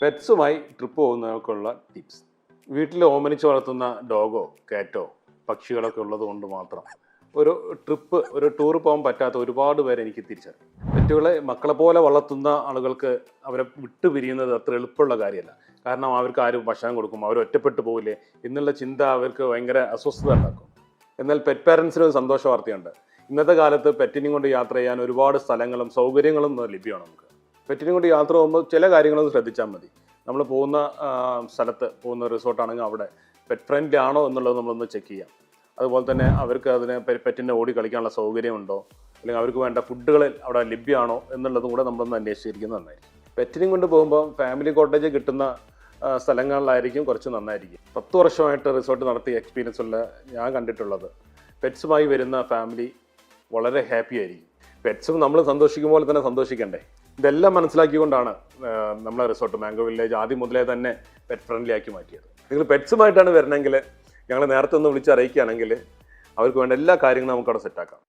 പെറ്റ്സുമായി trip പോകുന്നവർക്കുള്ള tips. വീട്ടിൽ ഓമനിച്ച് വളർത്തുന്ന Dogo കാറ്റോ പക്ഷികളൊക്കെ ഉള്ളത് കൊണ്ട് മാത്രം ഒരു ടൂർ പോകാൻ പറ്റാത്ത ഒരുപാട് പേരെ എനിക്ക് തിരിച്ചറിയും. പെറ്റുകളെ മക്കളെ പോലെ വളർത്തുന്ന ആളുകൾക്ക് അവരെ വിട്ടു പിരിയുന്നത് അത്ര എളുപ്പമുള്ള കാര്യമല്ല. കാരണം അവർക്ക് ആരും ഭക്ഷണം കൊടുക്കും, അവർ ഒറ്റപ്പെട്ടു പോകില്ലേ എന്നുള്ള ചിന്ത അവർക്ക് ഭയങ്കര അസ്വസ്ഥത ഉണ്ടാക്കും. എന്നാൽ പെറ്റ് പാരൻസിന് ഒരു സന്തോഷ വാർത്തയുണ്ട്. ഇന്നത്തെ കാലത്ത് പെറ്റിനെയും കൊണ്ട് യാത്ര ചെയ്യാൻ ഒരുപാട് സ്ഥലങ്ങളും സൗകര്യങ്ങളും ലഭ്യമാണ്. നമുക്ക് പെറ്റിനെയും കൊണ്ട് യാത്ര പോകുമ്പോൾ ചില കാര്യങ്ങളൊന്നും ശ്രദ്ധിച്ചാൽ മതി. നമ്മൾ പോകുന്ന സ്ഥലത്ത് പോകുന്ന റിസോർട്ടാണെങ്കിൽ അവിടെ പെറ്റ് ഫ്രണ്ട്ലി ആണോ എന്നുള്ളത് നമ്മളൊന്ന് ചെക്ക് ചെയ്യാം. അതുപോലെ തന്നെ അവർക്ക് അതിനെ പെറ്റിനെ ഓടി കളിക്കാനുള്ള സൗകര്യമുണ്ടോ, അല്ലെങ്കിൽ അവർക്ക് വേണ്ട ഫുഡുകൾ അവിടെ ലഭ്യമാണോ എന്നുള്ളതും കൂടെ നമ്മളൊന്ന് അന്വേഷിച്ചിരിക്കുന്നത് നന്നായിരിക്കും. പെറ്റിനെയും കൊണ്ട് പോകുമ്പോൾ ഫാമിലി കോട്ടേജ് കിട്ടുന്ന സ്ഥലങ്ങളിലായിരിക്കും കുറച്ച് നന്നായിരിക്കും. 10 വർഷമായിട്ട് റിസോർട്ട് നടത്തിയ എക്സ്പീരിയൻസ് ഉള്ള ഞാൻ കണ്ടിട്ടുള്ളത്, പെറ്റ്സുമായി വരുന്ന ഫാമിലി വളരെ ഹാപ്പി ആയിരിക്കും. പെറ്റ്സും നമ്മൾ സന്തോഷിക്കും പോലെ തന്നെ സന്തോഷിക്കണ്ടേ. ഇതെല്ലാം മനസ്സിലാക്കിക്കൊണ്ടാണ് നമ്മളെ റിസോർട്ട് മാംഗോ വില്ലേജ് ആദ്യം മുതലേ തന്നെ പെറ്റ് ഫ്രണ്ട്ലി ആക്കി മാറ്റിയത്. നിങ്ങൾ പെറ്റ്സുമായിട്ടാണ് വരണമെങ്കിൽ ഞങ്ങൾ നേരത്തെ ഒന്ന് വിളിച്ച് അറിയിക്കുകയാണെങ്കിൽ അവർക്ക് വേണ്ട എല്ലാ കാര്യങ്ങളും നമുക്ക് അവിടെ സെറ്റാക്കാം.